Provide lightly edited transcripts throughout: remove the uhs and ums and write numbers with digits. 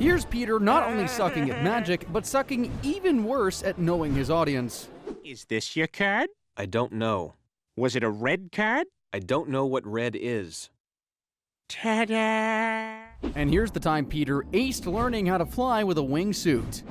Here's Peter not only sucking at magic, but sucking even worse at knowing his audience. Is this your card? I don't know. Was it a red card? I don't know what red is. Ta-da! And here's the time Peter aced learning how to fly with a wingsuit.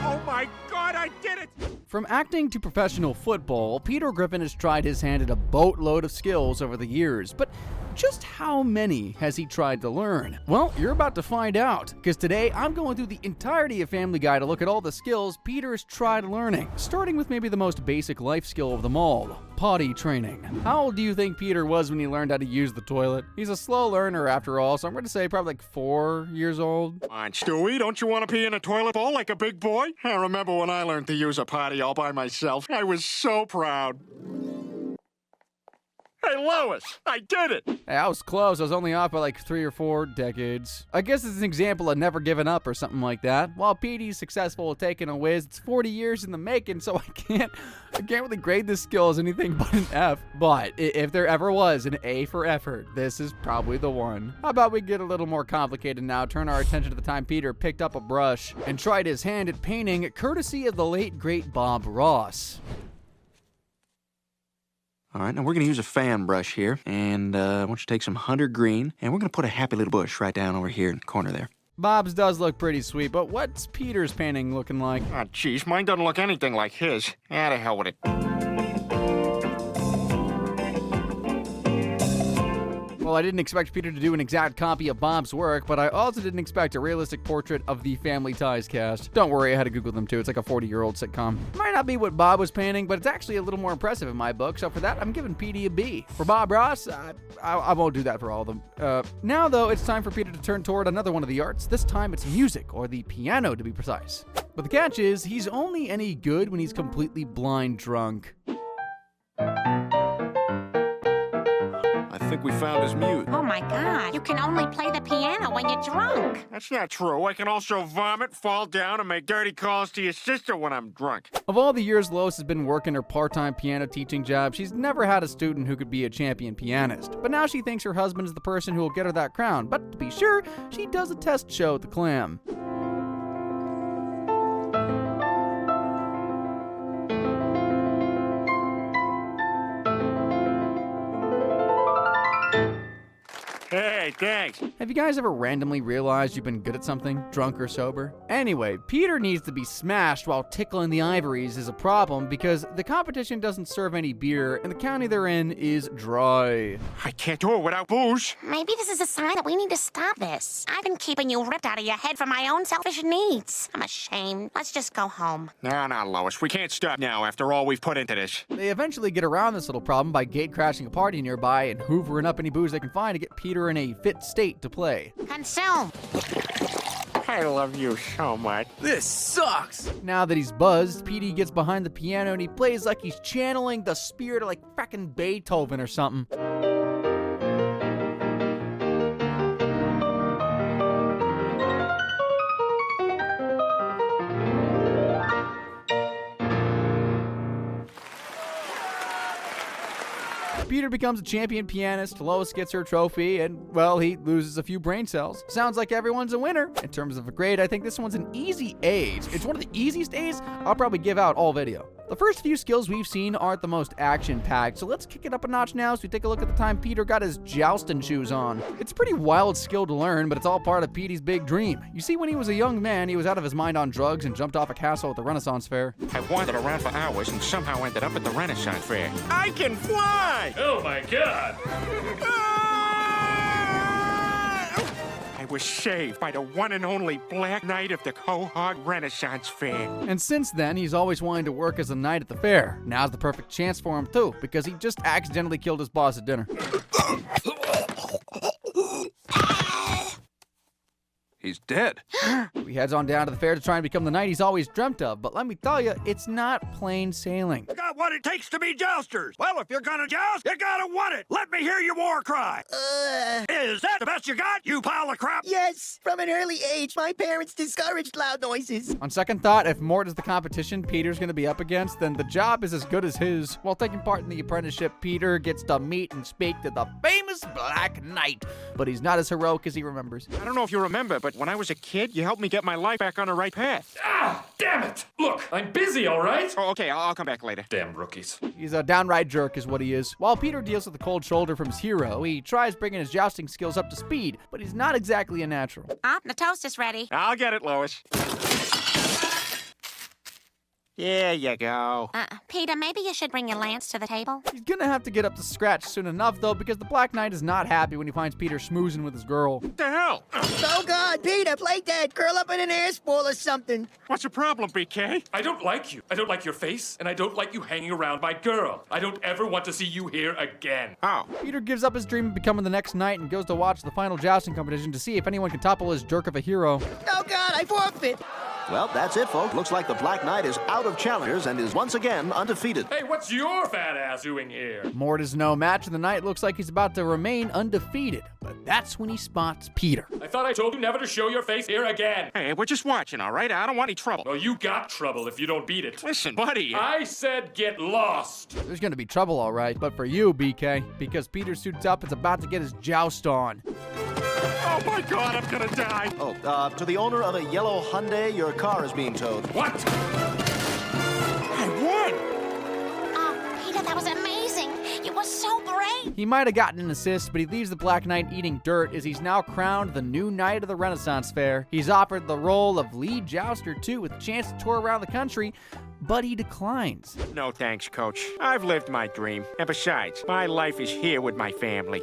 Oh my God, I did it! From acting to professional football, Peter Griffin has tried his hand at a boatload of skills over the years, but just how many has he tried to learn? Well, you're about to find out, because today I'm going through the entirety of Family Guy to look at all the skills Peter has tried learning, starting with maybe the most basic life skill of them all, potty training. How old do you think Peter was when he learned how to use the toilet? He's a slow learner after all, so I'm going to say probably like 4 years old. Come on, Stewie, don't you want to pee in a toilet bowl like a big boy? I remember when I learned to use a potty all by myself. I was so proud. Hey, Lois, I did it! Hey, I was close. I was only off by like 3 or 4 decades. I guess it's an example of never giving up or something like that. While Petey's successful at taking a whiz, it's 40 years in the making, so I can't really grade this skill as anything but an F. But if there ever was an A for effort, this is probably the one. How about we get a little more complicated now, turn our attention to the time Peter picked up a brush and tried his hand at painting, courtesy of the late great Bob Ross. All right, now we're going to use a fan brush here, and I want you to take some hunter green, and we're going to put a happy little bush right down over here in the corner there. Bob's does look pretty sweet, but what's Peter's painting looking like? Ah, jeez, mine doesn't look anything like his. Ah, to hell with it. Well, I didn't expect Peter to do an exact copy of Bob's work, but I also didn't expect a realistic portrait of the Family Ties cast. Don't worry, I had to Google them too. It's like a 40-year-old sitcom. Might not be what Bob was painting, but it's actually a little more impressive in my book, so for that, I'm giving Petey a B. For Bob Ross, I won't do that for all of them. Now, though, it's time for Peter to turn toward another one of the arts. This time, it's music, or the piano to be precise. But the catch is, he's only any good when he's completely blind drunk. I think we found his mute. Oh my God, you can only play the piano when you're drunk. That's not true. I can also vomit, fall down, and make dirty calls to your sister when I'm drunk. Of all the years Lois has been working her part-time piano teaching job, she's never had a student who could be a champion pianist. But now she thinks her husband is the person who will get her that crown. But to be sure, she does a test show at the Clam. Hey, thanks. Have you guys ever randomly realized you've been good at something, drunk or sober? Anyway, Peter needs to be smashed while tickling the ivories is a problem because the competition doesn't serve any beer and the county they're in is dry. I can't do it without booze. Maybe this is a sign that we need to stop this. I've been keeping you ripped out of your head for my own selfish needs. I'm ashamed. Let's just go home. No, Lois. We can't stop now after all we've put into this. They eventually get around this little problem by gate crashing a party nearby and hoovering up any booze they can find to get Peter in a fit state to play. Consume. I love you so much. This sucks! Now that he's buzzed, Petey gets behind the piano and he plays like he's channeling the spirit of like frackin' Beethoven or something. Peter becomes a champion pianist, Lois gets her trophy, and, well, he loses a few brain cells. Sounds like everyone's a winner. In terms of a grade, I think this one's an easy A. It's one of the easiest A's I'll probably give out all video. The first few skills we've seen aren't the most action-packed, so let's kick it up a notch now as we take a look at the time Peter got his jousting shoes on. It's a pretty wild skill to learn, but it's all part of Petey's big dream. You see, when he was a young man, he was out of his mind on drugs and jumped off a castle at the Renaissance Fair. I wandered around for hours and somehow ended up at the Renaissance Fair. I can fly! Oh my God! I was saved by the one and only Black Knight of the Quahog Renaissance Fair. And since then, he's always wanted to work as a knight at the fair. Now's the perfect chance for him, too, because he just accidentally killed his boss at dinner. He's dead. He heads on down to the fair to try and become the knight he's always dreamt of, but let me tell you, it's not plain sailing. God, not what it takes to be jousters. Well, if you're gonna joust, you gotta want it. Let me hear your war cry. Is that the best you got, you pile of crap? Yes, from an early age, my parents discouraged loud noises. On second thought, if Mort is the competition Peter's going to be up against, then the job is as good as his. While taking part in the apprenticeship, Peter gets to meet and speak to the famous Black Knight, but he's not as heroic as he remembers. I don't know if you remember, but when I was a kid, you helped me get my life back on the right path. Ah, damn it! Look, I'm busy, all right? Oh, okay, I'll come back later. Damn rookies. He's a downright jerk is what he is. While Peter deals with the cold shoulder from his hero, he tries bringing his jousting skills up to speed, but he's not exactly a natural. The toast is ready. I'll get it, Lois. There you go. Peter, maybe you should bring your lance to the table. He's gonna have to get up to scratch soon enough, though, because the Black Knight is not happy when he finds Peter schmoozing with his girl. What the hell? Oh, God, Peter, play dead. Curl up in an air spool or something. What's the problem, BK? I don't like you. I don't like your face, and I don't like you hanging around my girl. I don't ever want to see you here again. Oh. Peter gives up his dream of becoming the next knight and goes to watch the final jousting competition to see if anyone can topple his jerk of a hero. Oh, God, I forfeit. Well, that's it, folks. Looks like the Black Knight is out of challengers and is once again undefeated. Hey, what's your fat ass doing here? Mort is no match, and the knight looks like he's about to remain undefeated. But that's when he spots Peter. I thought I told you never to show your face here again. Hey, we're just watching, all right? I don't want any trouble. Well, you got trouble if you don't beat it. Listen, buddy. I said get lost. There's gonna be trouble, all right, but for you, BK, because Peter suits up and is about to get his joust on. Oh, my God, I'm gonna die. Oh, to the owner of a yellow Hyundai, your car is being towed. What? I won. Oh, Peter, that was amazing. You were so brave. He might have gotten an assist, but he leaves the Black Knight eating dirt as he's now crowned the new knight of the Renaissance Fair. He's offered the role of lead jouster, too, with a chance to tour around the country, but he declines. No thanks, Coach. I've lived my dream. And besides, my life is here with my family.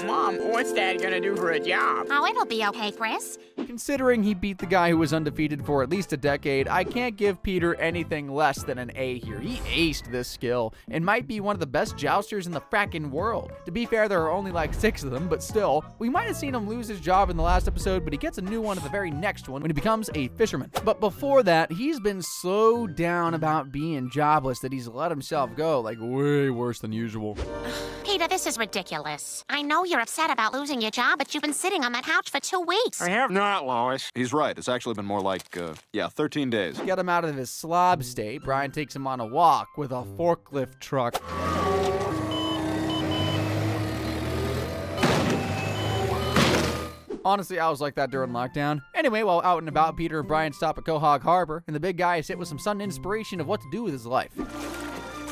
Mom, what's Dad gonna do for a job? Oh, it'll be okay, Chris. Considering he beat the guy who was undefeated for at least a decade, I can't give Peter anything less than an A here. He aced this skill and might be one of the best jousters in the frackin' world. To be fair, there are only like 6 of them, but still, we might have seen him lose his job in the last episode, but he gets a new one at the very next one when he becomes a fisherman. But before that, he's been so down about being jobless that he's let himself go, like way worse than usual. Peter, this is ridiculous. I know you're upset about losing your job, but you've been sitting on that couch for 2 weeks. I have not, Lois. He's right. It's actually been more like, 13 days. To get him out of his slob state, Brian takes him on a walk with a forklift truck. Honestly, I was like that during lockdown. Anyway, while out and about, Peter and Brian stop at Quahog Harbor, and the big guy is hit with some sudden inspiration of what to do with his life.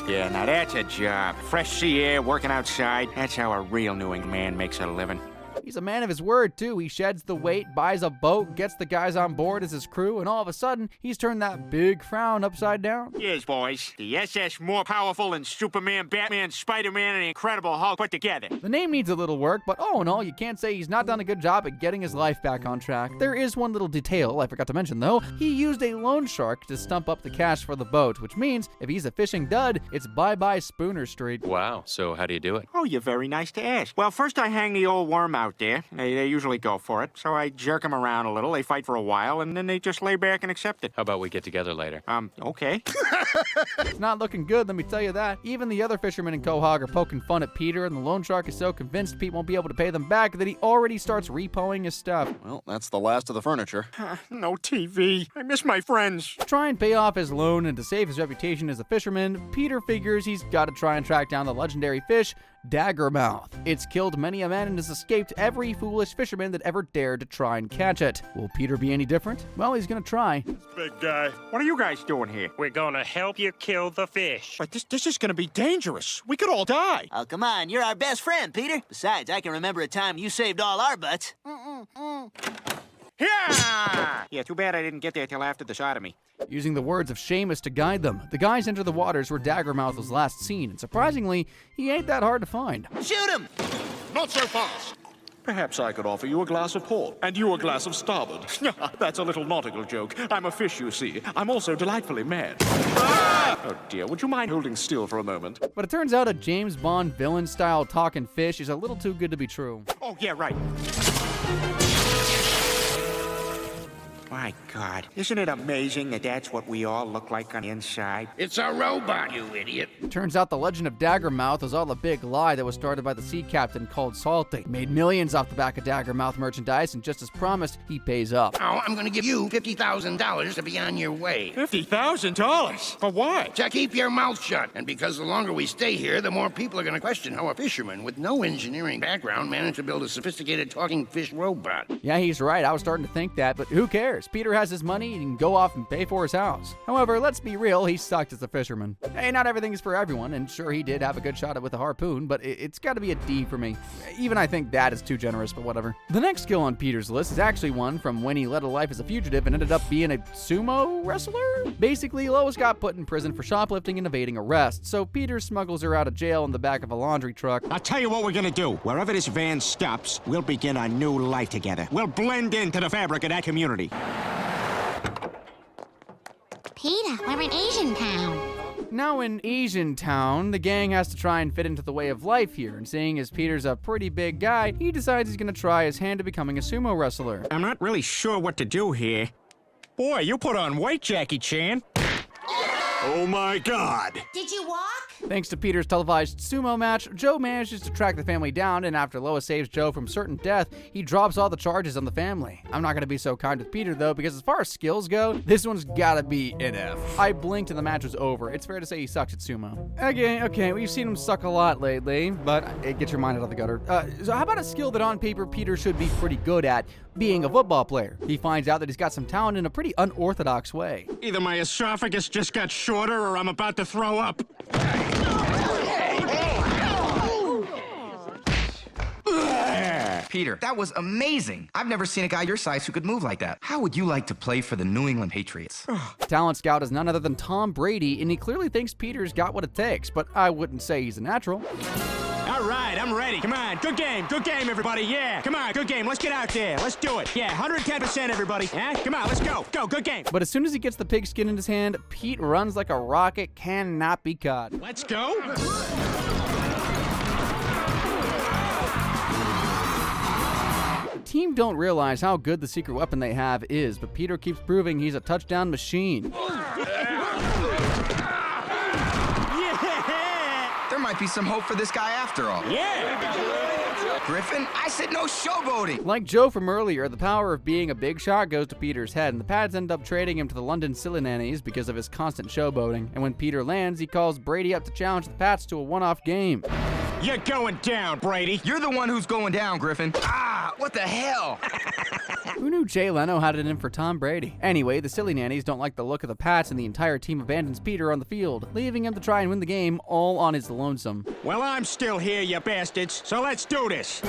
Yeah, now that's a job. Fresh sea air, working outside. That's how a real New England man makes a living. He's a man of his word, too. He sheds the weight, buys a boat, gets the guys on board as his crew, and all of a sudden, he's turned that big frown upside down. Yes, boys. The SS more powerful than Superman, Batman, Spider-Man, and the Incredible Hulk put together. The name needs a little work, but all in all, you can't say he's not done a good job at getting his life back on track. There is one little detail I forgot to mention, though. He used a loan shark to stump up the cash for the boat, which means if he's a fishing dud, it's bye-bye Spooner Street. Wow, so how do you do it? Oh, you're very nice to ask. Well, first I hang the old worm out there. They usually go for it, so I jerk them around a little. They fight for a while, and then they just lay back and accept it. How about we get together later? Okay. It's not looking good, let me tell you that. Even the other fishermen in Quahog are poking fun at Peter, and the loan shark is so convinced Pete won't be able to pay them back that he already starts repoing his stuff. Well, that's the last of the furniture. No TV. I miss my friends. To try and pay off his loan and to save his reputation as a fisherman, Peter figures he's got to try and track down the legendary fish, Daggermouth. It's killed many a man and has escaped every foolish fisherman that ever dared to try and catch it. Will Peter be any different? Well, he's gonna try. Big guy. What are you guys doing here? We're gonna help you kill the fish. But this is gonna be dangerous. We could all die. Oh, come on, you're our best friend, Peter. Besides, I can remember a time you saved all our butts. Yeah! Yeah, too bad I didn't get there till after the sodomy. Using the words of Seamus to guide them, the guys enter the waters where Daggermouth was last seen, and surprisingly, he ain't that hard to find. Shoot him! Not so fast. Perhaps I could offer you a glass of port, and you a glass of starboard. That's a little nautical joke. I'm a fish, you see. I'm also delightfully mad. Ah! Oh dear, would you mind holding still for a moment? But it turns out a James Bond villain-style talking fish is a little too good to be true. Oh, yeah, right. My God. Isn't it amazing that that's what we all look like on the inside? It's a robot, you idiot. Turns out the legend of Daggermouth was all a big lie that was started by the sea captain called Salty. Made millions off the back of Daggermouth merchandise, and just as promised, he pays up. Now, I'm gonna give you $50,000 to be on your way. $50,000? For what? To keep your mouth shut. And because the longer we stay here, the more people are gonna question how a fisherman with no engineering background managed to build a sophisticated talking fish robot. Yeah, he's right. I was starting to think that, but who cares? Peter has his money and he can go off and pay for his house. However, let's be real, he sucked as a fisherman. Hey, not everything is for everyone, and sure, he did have a good shot at it with a harpoon, but it's got to be a D for me. Even I think that is too generous, but whatever. The next skill on Peter's list is actually one from when he led a life as a fugitive and ended up being a sumo wrestler? Basically, Lois got put in prison for shoplifting and evading arrest, so Peter smuggles her out of jail in the back of a laundry truck. I'll tell you what we're gonna do. Wherever this van stops, we'll begin our new life together. We'll blend into the fabric of that community. Peter, we're in Asian town. Now in Asian town, the gang has to try and fit into the way of life here, and seeing as Peter's a pretty big guy, he decides he's gonna try his hand at becoming a sumo wrestler. I'm not really sure what to do here. Boy, you put on weight, Jackie Chan. Oh my God! Did you walk? Thanks to Peter's televised sumo match, Joe manages to track the family down, and after Lois saves Joe from certain death, he drops all the charges on the family. I'm not gonna be so kind with Peter though, because as far as skills go, this one's gotta be an F. I blinked and the match was over. It's fair to say he sucks at sumo. Okay, we've seen him suck a lot lately, but get your mind out of the gutter. So how about a skill that on paper Peter should be pretty good at? Being a football player. He finds out that he's got some talent in a pretty unorthodox way. Either my esophagus just got shorter or I'm about to throw up. Peter, that was amazing. I've never seen a guy your size who could move like that. How would you like to play for the New England Patriots? Talent scout is none other than Tom Brady, and he clearly thinks Peter's got what it takes, but I wouldn't say he's a natural. All right, I'm ready. Come on, good game, everybody. Yeah, come on, good game. Let's get out there. Let's do it. Yeah, 110%, everybody. Yeah, come on, let's go. Go, good game. But as soon as he gets the pigskin in his hand, Pete runs like a rocket, cannot be caught. Let's go. The team don't realize how good the secret weapon they have is, but Peter keeps proving he's a touchdown machine. There might be some hope for this guy after all. Yeah. Griffin, I said no showboating. Like Joe from earlier, the power of being a big shot goes to Peter's head, and the Pats end up trading him to the London Silly Nannies because of his constant showboating. And when Peter lands, he calls Brady up to challenge the Pats to a one-off game. You're going down, Brady. You're the one who's going down, Griffin. Ah, what the hell? Who knew Jay Leno had it in for Tom Brady? Anyway, the Silly Nannies don't like the look of the Pats, and the entire team abandons Peter on the field, leaving him to try and win the game all on his lonesome. Well, I'm still here, you bastards, so let's do this.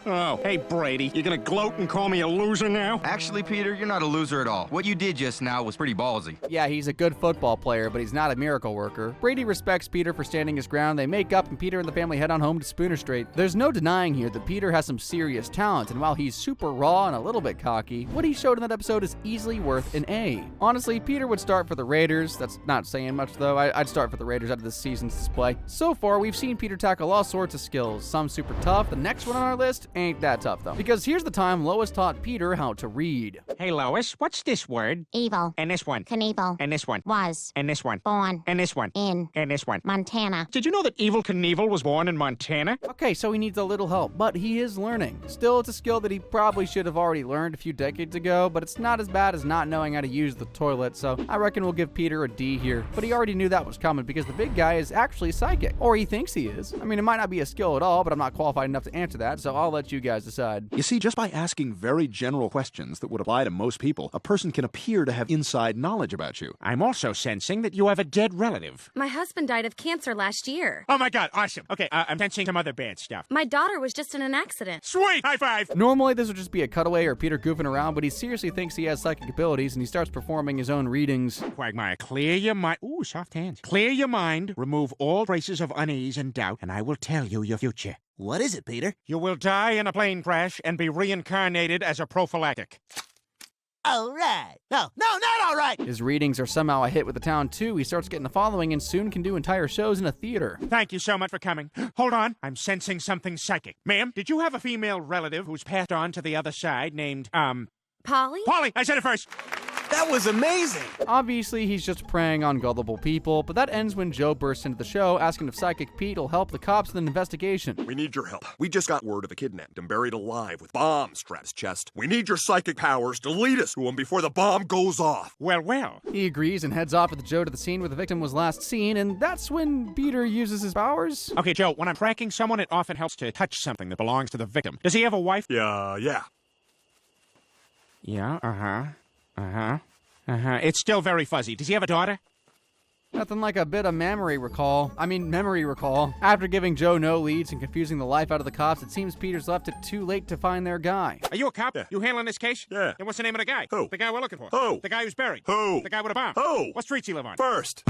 Oh, hey, Brady, you gonna gloat and call me a loser now? Actually, Peter, you're not a loser at all. What you did just now was pretty ballsy. Yeah, he's a good football player, but he's not a miracle worker. Brady respects Peter for standing his ground. They make up, and Peter and the family head on home to Spooner Street. There's no denying here that Peter has some serious talent, and while he's super raw and a little bit cocky, what he showed in that episode is easily worth an A. Honestly, Peter would start for the Raiders. That's not saying much, though. I'd start for the Raiders out of this season's display. So far, we've seen Peter tackle all sorts of skills, some super tough. The next one on our list ain't that tough, though. Because here's the time Lois taught Peter how to read. Hey, Lois, what's this word? Evil. And this one. Knievel. And this one. Was. And this one. Born. And this one. In. And this one. Montana. Did you know that Evel Knievel was born in Montana? Okay, so he needs a little help, but he is learning. Still, it's a skill that he probably should have already learned a few decades ago, but it's not as bad as not knowing how to use the toilet, so I reckon we'll give Peter a D here. But he already knew that was coming because the big guy is actually psychic. Or he thinks he is. I mean, it might not be a skill at all, but I'm not qualified enough to answer that, so I'll let you guys decide. You see, just by asking very general questions that would apply to most people, a person can appear to have inside knowledge about you. I'm also sensing that you have a dead relative. My husband died of cancer last year. Oh my God, awesome. Okay, I'm sensing some other bad stuff. My daughter was just in an accident. Sweet, high five. Normally, this would just be a cutaway or Peter goofing around, but he seriously thinks he has psychic abilities and he starts performing his own readings. Quagmire, clear your mind. Ooh, soft hands. Clear your mind, remove all traces of unease and doubt, and I will tell you your future. What is it, Peter? You will die in a plane crash and be reincarnated as a prophylactic. All right. Oh, no, not all right. His readings are somehow a hit with the town, too. He starts getting a following and soon can do entire shows in a theater. Thank you so much for coming. Hold on. I'm sensing something psychic. Ma'am, did you have a female relative who's passed on to the other side named, Polly? Polly, I said it first. That was amazing. Obviously, he's just preying on gullible people, but that ends when Joe bursts into the show, asking if Psychic Pete will help the cops in an investigation. We need your help. We just got word of a kidnapped and buried alive with bombs strapped to his chest. We need your psychic powers to lead us to him before the bomb goes off. Well. He agrees and heads off with Joe to the scene where the victim was last seen, and that's when Peter uses his powers. Okay, Joe, when I'm tracking someone, it often helps to touch something that belongs to the victim. Does he have a wife? Yeah. Yeah, It's still very fuzzy. Does he have a daughter? Nothing like a bit of memory recall. After giving Joe no leads and confusing the life out of the cops, it seems Peter's left it too late to find their guy. Are you a cop? Yeah. You handling this case? Yeah. And what's the name of the guy? Who? The guy we're looking for. Who? The guy who's buried. Who? The guy with a bomb. Who? What streets he live on? First.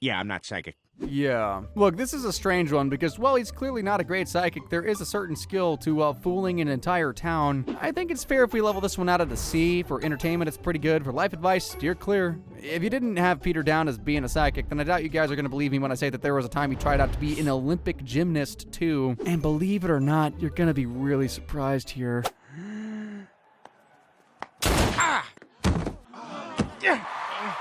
Yeah, I'm not psychic. Yeah. Look, this is a strange one because while he's clearly not a great psychic, there is a certain skill to fooling an entire town. I think it's fair if we level this one out at a C. For entertainment, it's pretty good. For life advice, steer clear. If you didn't have Peter down as being a psychic, then I doubt you guys are going to believe me when I say that there was a time he tried out to be an Olympic gymnast, too. And believe it or not, you're going to be really surprised here.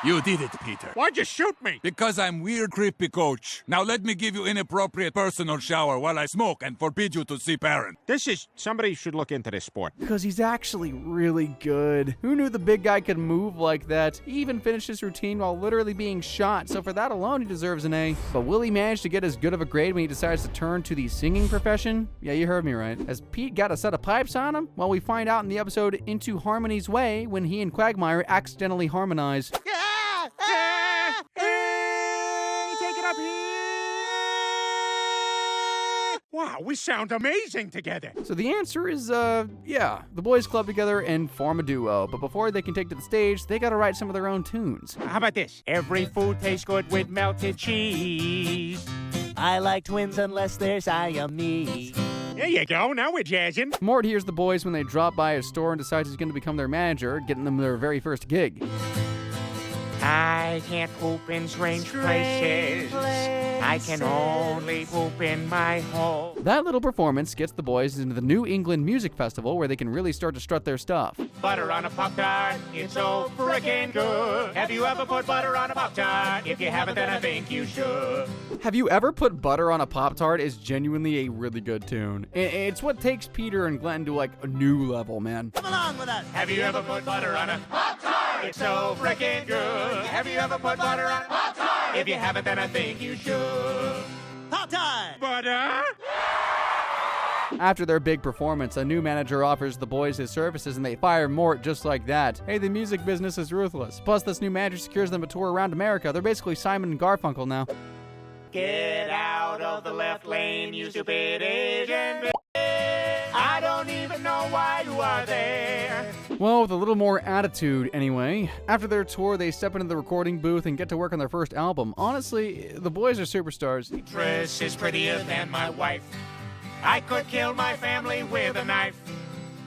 You did it, Peter. Why'd you shoot me? Because I'm weird, creepy coach. Now let me give you inappropriate personal shower while I smoke and forbid you to see parent. Somebody should look into this sport. Because he's actually really good. Who knew the big guy could move like that? He even finished his routine while literally being shot, so for that alone he deserves an A. But will he manage to get as good of a grade when he decides to turn to the singing profession? Yeah, you heard me right. Has Pete got a set of pipes on him? Well, we find out in the episode Into Harmony's Way when he and Quagmire accidentally harmonize. Take it up here. Wow, we sound amazing together. So the answer is, yeah, the boys club together and form a duo. But before they can take to the stage, they gotta write some of their own tunes. How about this? Every food tastes good with melted cheese. I like twins unless they're Siamese. There you go, now we're jazzing. Mort hears the boys when they drop by his store and decides he's gonna become their manager, getting them their very first gig. I can't poop in strange places. I can only poop in my hole. That little performance gets the boys into the New England Music Festival where they can really start to strut their stuff. Butter on a Pop-Tart, it's so frickin' good. Have you ever put butter on a Pop-Tart? If you haven't, then I think you should. Have you ever put butter on a Pop-Tart is genuinely a really good tune. It's what takes Peter and Glenn to like a new level, man. Come along with us. Have you ever put butter on a Pop-Tart? It's so frickin' good. Have you ever put butter on a Pop-Tart? If you haven't, then I think you should. Pop-Tart! Butter? After their big performance, a new manager offers the boys his services and they fire Mort just like that. Hey, the music business is ruthless. Plus, this new manager secures them a tour around America. They're basically Simon and Garfunkel now. Get out of the left lane, you stupid Asian bitch. I don't even know why you are there. Well, with a little more attitude, anyway. After their tour, they step into the recording booth and get to work on their first album. Honestly, the boys are superstars. Dress is prettier than my wife. I could kill my family with a knife.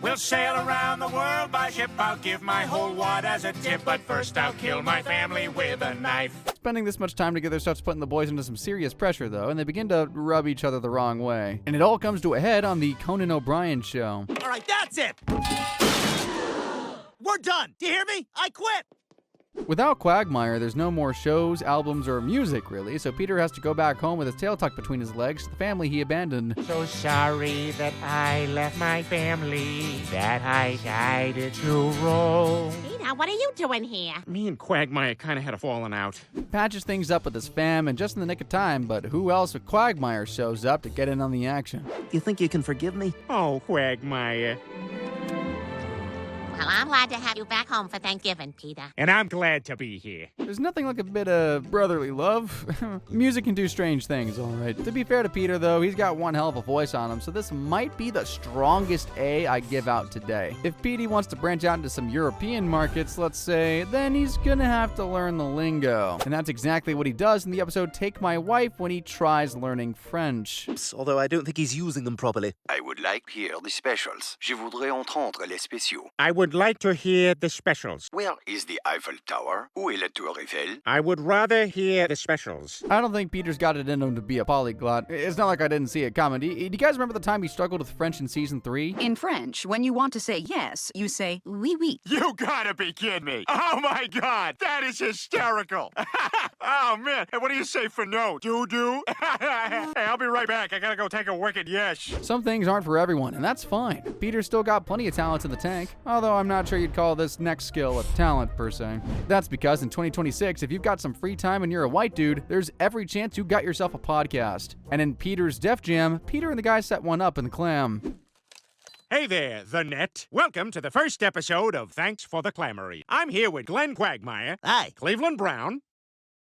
We'll sail around the world by ship. I'll give my whole wad as a tip. But first I'll kill my family with a knife. Spending this much time together starts putting the boys into some serious pressure, though, and they begin to rub each other the wrong way. And it all comes to a head on the Conan O'Brien show. All right, that's it. We're done. Do you hear me? I quit. Without Quagmire, there's no more shows, albums, or music, really, so Peter has to go back home with his tail tucked between his legs to the family he abandoned. So sorry that I left my family, that I decided to roll. Peter, what are you doing here? Me and Quagmire kind of had a falling out. Patches things up with his fam, and just in the nick of time, but who else but Quagmire shows up to get in on the action? You think you can forgive me? Oh, Quagmire. Well, I'm glad to have you back home for Thanksgiving, Peter. And I'm glad to be here. There's nothing like a bit of brotherly love. Music can do strange things, all right. To be fair to Peter, though, he's got one hell of a voice on him, so this might be the strongest A I give out today. If Petey wants to branch out into some European markets, let's say, then he's gonna have to learn the lingo. And that's exactly what he does in the episode Take My Wife when he tries learning French. Although I don't think he's using them properly. I would like to hear the specials. Je voudrais entendre les spéciaux. I would like to hear the specials. Where is the Eiffel Tower? Où est la Tour Eiffel? I would rather hear the specials. I don't think Peter's got it in him to be a polyglot. It's not like I didn't see it coming. Do you guys remember the time he struggled with French in season 3? In French, when you want to say yes, you say oui, oui. You gotta be kidding me. Oh my God, that is hysterical. Oh man, and what do you say for no? Doo-doo? Hey, I'll be right back. I gotta go take a wicked yes. Some things aren't for everyone, and that's fine. Peter's still got plenty of talent in the tank, although I'm not sure you'd call this next skill a talent per se. That's because in 2026, if you've got some free time and you're a white dude, there's every chance you got yourself a podcast. And in Peter's Def Jam, Peter and the guys set one up in the Clam. Hey there, the net. Welcome to the first episode of Thanks for the Clamory. I'm here with Glenn Quagmire. Hi. Cleveland Brown.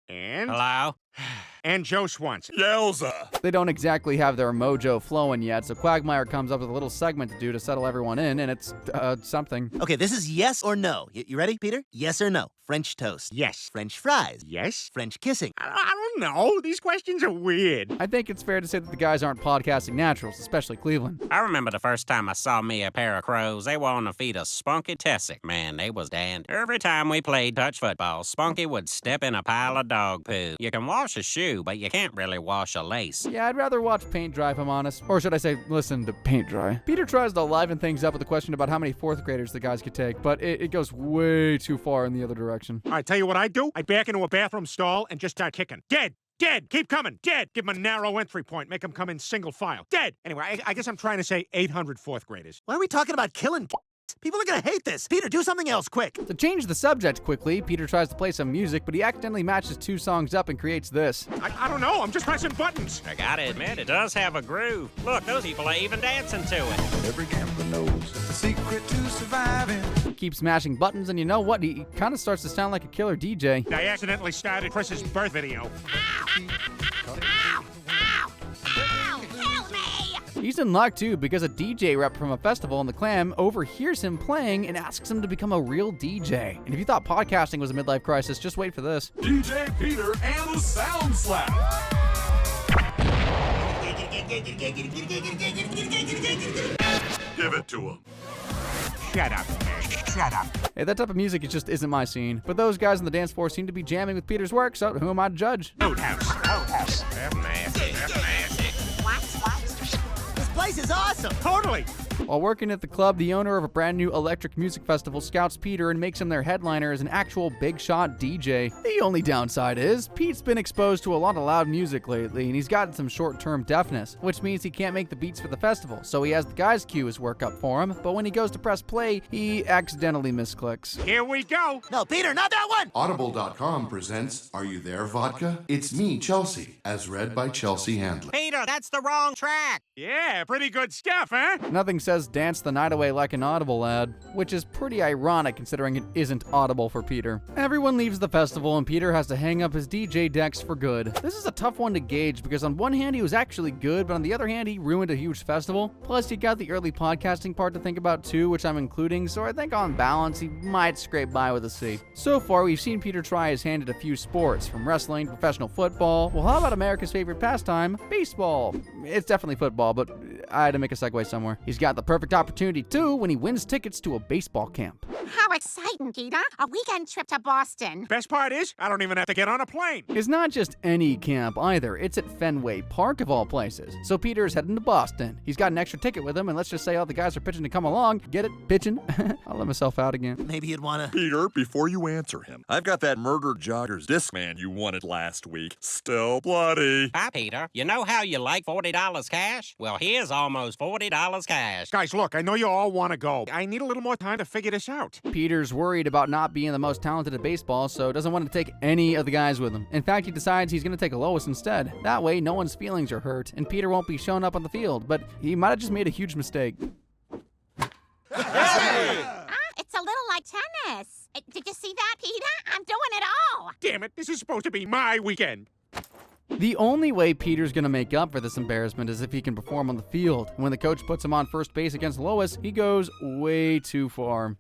And... Hello? And Joe Swanson. Yowza. They don't exactly have their mojo flowing yet, so Quagmire comes up with a little segment to do to settle everyone in, and it's, something. Okay, this is yes or no. You ready, Peter? Yes or no? French toast. Yes. French fries. Yes. French kissing. I don't know. These questions are weird. I think it's fair to say that the guys aren't podcasting naturals, especially Cleveland. I remember the first time I saw me a pair of crows. They were on the feet of Spunky Tessick. Man, they was dandy. Every time we played touch football, Spunky would step in a pile of dog poo. You can wash a shoe, but you can't really wash a lace. Yeah, I'd rather watch paint dry if I'm honest. Or should I say, listen to paint dry. Peter tries to liven things up with a question about how many 4th graders the guys could take, but it goes way too far in the other direction. All right, tell you what I'd do? I'd back into a bathroom stall and just start kicking. Dead! Dead! Keep coming! Dead! Give them a narrow entry point. Make them come in single file. Dead! Anyway, I guess I'm trying to say 800 4th graders. Why are we talking about killing People are gonna hate this. Peter, do something else, quick. To change the subject quickly, Peter tries to play some music, but he accidentally matches 2 songs up and creates this. I don't know. I'm just pressing buttons. I gotta admit, it does have a groove. Look, those people are even dancing to it. Every gambler knows the secret to surviving. Keep smashing buttons, and you know what? He kind of starts to sound like a killer DJ. I accidentally started Chris's birth video. He's in luck too, because a DJ rep from a festival in the Clam overhears him playing and asks him to become a real DJ. And if you thought podcasting was a midlife crisis, just wait for this. DJ Peter and the Sound Slap. Give it to him. Shut up, man. Shut up. Hey, that type of music just isn't my scene. But those guys on the dance floor seem to be jamming with Peter's work, so who am I to judge? Roadhouse. Roadhouse. That's nasty. That's nasty. This place is awesome. Totally. While working at the club, the owner of a brand new electric music festival scouts Peter and makes him their headliner as an actual big shot DJ. The only downside is, Pete's been exposed to a lot of loud music lately, and he's gotten some short-term deafness, which means he can't make the beats for the festival, so he has the guys cue his work up for him, but when he goes to press play, he accidentally misclicks. Here we go. No, Peter, not that one! Audible.com presents Are You There, Vodka? It's me, Chelsea, as read by Chelsea Handler. Peter, that's the wrong track. Yeah, pretty good stuff, huh? Nothing says dance the night away like an Audible ad, which is pretty ironic considering it isn't Audible for Peter. Everyone leaves the festival and Peter has to hang up his DJ decks for good. This is a tough one to gauge because on one hand he was actually good, but on the other hand he ruined a huge festival. Plus he got the early podcasting part to think about too, which I'm including, so I think on balance he might scrape by with a C. So far we've seen Peter try his hand at a few sports, from wrestling to professional football. Well, how about America's favorite pastime, baseball? It's definitely football, but I had to make a segue somewhere. He's got the perfect opportunity too when he wins tickets to a baseball camp. How exciting, Peter. A weekend trip to Boston. Best part is, I don't even have to get on a plane. It's not just any camp either. It's at Fenway Park of all places. So Peter's heading to Boston. He's got an extra ticket with him, and let's just say all the guys are pitching to come along. Get it? Pitching? I'll let myself out again. Maybe you'd wanna... Peter, before you answer him, I've got that murdered jogger's Discman you wanted last week. Still bloody. Hi, Peter. You know how you like $40 cash? Well, here's almost $40 cash. Guys, look, I know you all want to go. I need a little more time to figure this out. Peter's worried about not being the most talented at baseball, so doesn't want to take any of the guys with him. In fact, he decides he's going to take Lois instead. That way, no one's feelings are hurt, and Peter won't be showing up on the field, but he might have just made a huge mistake. It's Yes. Did you see that, Peter? I'm doing it all. Damn it, this is supposed to be my weekend. The only way Peter's gonna make up for this embarrassment is if he can perform on the field. When the coach puts him on first base against Lois, he goes way too far.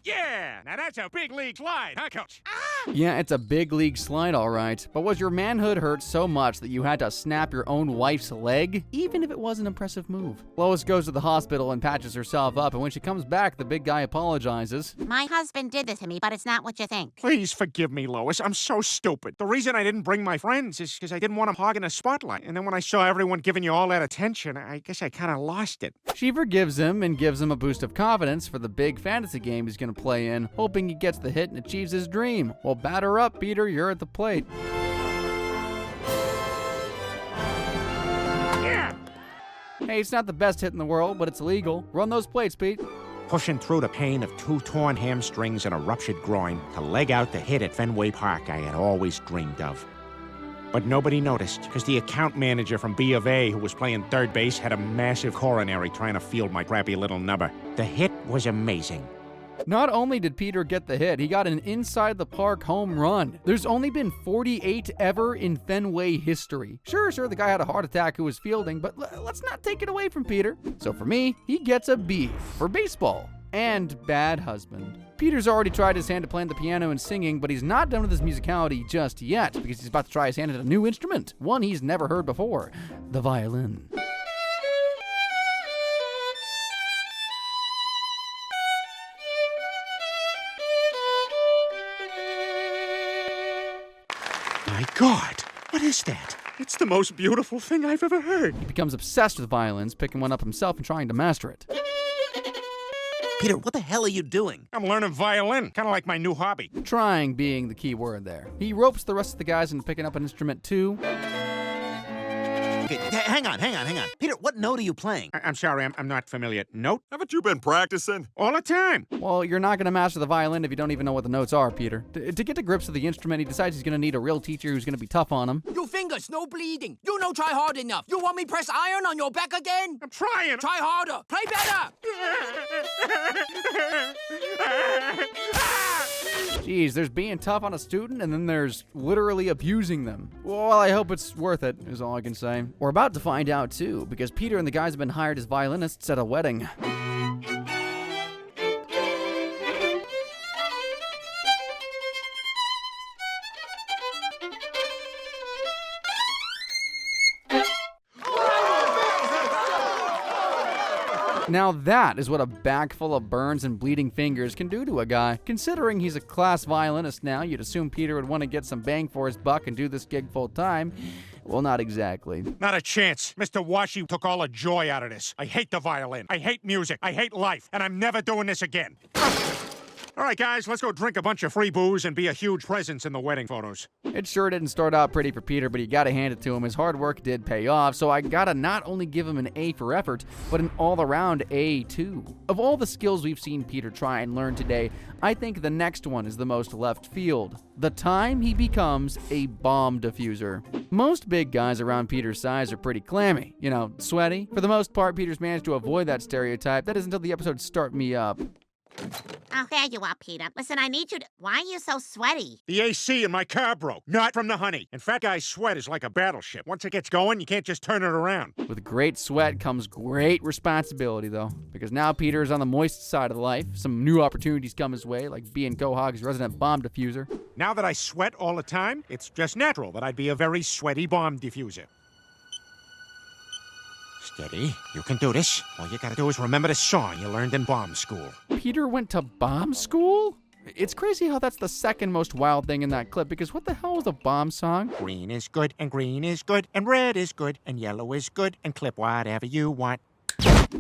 Yeah, now that's a big league slide, huh, Coach? Yeah, it's a big league slide, all right. But was your manhood hurt so much that you had to snap your own wife's leg? Even if it was an impressive move. Lois goes to the hospital and patches herself up, and when she comes back, the big guy apologizes. My husband did this to me, but it's not what you think. Please forgive me, Lois. I'm so stupid. The reason I didn't bring my friends is because I didn't want them hogging the spotlight. And then when I saw everyone giving you all that attention, I guess I kind of lost it. She forgives him and gives him a boost of confidence for the big fantasy game he's going to play in, hoping he gets the hit and achieves his dream. Well, batter up, Peter. You're at the plate. Yeah. Hey, it's not the best hit in the world, but it's legal. Run those plates, Pete. Pushing through the pain of 2 torn hamstrings and a ruptured groin to leg out the hit at Fenway Park I had always dreamed of. But nobody noticed, because the account manager from B of A, who was playing third base, had a massive coronary trying to field my crappy little nubber. The hit was amazing. Not only did Peter get the hit, he got an inside-the-park home run. There's only been 48 ever in Fenway history. Sure, the guy had a heart attack who was fielding, but let's not take it away from Peter. So for me, he gets a B for baseball and bad husband. Peter's already tried his hand at playing the piano and singing, but he's not done with his musicality just yet, because he's about to try his hand at a new instrument, one he's never heard before, the violin. My God, what is that? It's the most beautiful thing I've ever heard. He becomes obsessed with violins, picking one up himself and trying to master it. Peter, what the hell are you doing? I'm learning violin, kind of like my new hobby. Trying being the key word there. He ropes the rest of the guys into picking up an instrument too. Okay, hang on. Peter, what note are you playing? I'm sorry, I'm not familiar. Note? Haven't you been practicing? All the time. Well, you're not going to master the violin if you don't even know what the notes are, Peter. To get to grips with the instrument, he decides he's going to need a real teacher who's going to be tough on him. Your fingers, no bleeding. You no try hard enough. You want me press iron on your back again? I'm trying. Try harder. Play better. Jeez, there's being tough on a student, and then there's literally abusing them. Well, I hope it's worth it, is all I can say. We're about to find out, too, because Peter and the guys have been hired as violinists at a wedding. Now that is what a bag full of burns and bleeding fingers can do to a guy. Considering he's a class violinist now, you'd assume Peter would want to get some bang for his buck and do this gig full time. Well, not exactly. Not a chance. Mr. Washi took all the joy out of this. I hate the violin. I hate music. I hate life. And I'm never doing this again. All right, guys, let's go drink a bunch of free booze and be a huge presence in the wedding photos. It sure didn't start out pretty for Peter, but you gotta hand it to him. His hard work did pay off, so I gotta not only give him an A for effort, but an all-around A, too. Of all the skills we've seen Peter try and learn today, I think the next one is the most left field. The time he becomes a bomb diffuser. Most big guys around Peter's size are pretty clammy, sweaty. For the most part, Peter's managed to avoid that stereotype. That is until the episode Start Me Up. I'll hear you out, Peter. Listen, I need you to... Why are you so sweaty? The AC in my car broke, not from the honey. And fat guy's sweat is like a battleship. Once it gets going, you can't just turn it around. With great sweat comes great responsibility, though, because now Peter is on the moist side of life. Some new opportunities come his way, like being Quahog's resident bomb diffuser. Now that I sweat all the time, it's just natural that I'd be a very sweaty bomb diffuser. Steady. You can do this. All you gotta do is remember the song you learned in bomb school. Peter went to bomb school? It's crazy how that's the second most wild thing in that clip, because what the hell was a bomb song? Green is good, and green is good, and red is good, and yellow is good, and clip whatever you want.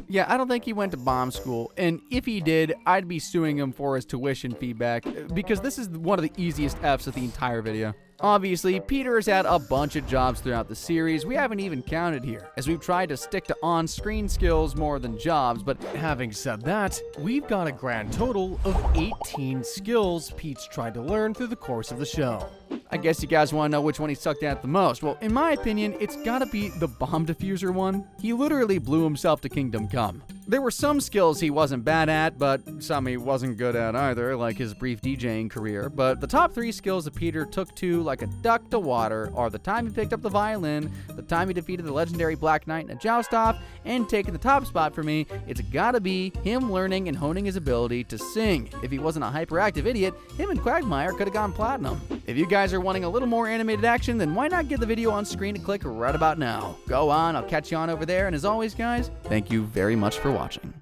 Yeah, I don't think he went to bomb school, and if he did, I'd be suing him for his tuition feedback, because this is one of the easiest Fs of the entire video. Obviously, Peter has had a bunch of jobs throughout the series we haven't even counted here, as we've tried to stick to on-screen skills more than jobs, but having said that, we've got a grand total of 18 skills Pete's tried to learn through the course of the show. I guess you guys want to know which one he sucked at the most. Well, in my opinion, it's gotta be the bomb diffuser one. He literally blew himself to Kingdom Come. There were some skills he wasn't bad at, but some he wasn't good at either, like his brief DJing career. But the top 3 skills that Peter took to like a duck to water are the time he picked up the violin, the time he defeated the legendary Black Knight in a joust-off, and taking the top spot for me, it's gotta be him learning and honing his ability to sing. If he wasn't a hyperactive idiot, him and Quagmire could have gone platinum. If you guys are wanting a little more animated action, then why not give the video on screen a click right about now? Go on, I'll catch you on over there, and as always, guys, thank you very much for watching.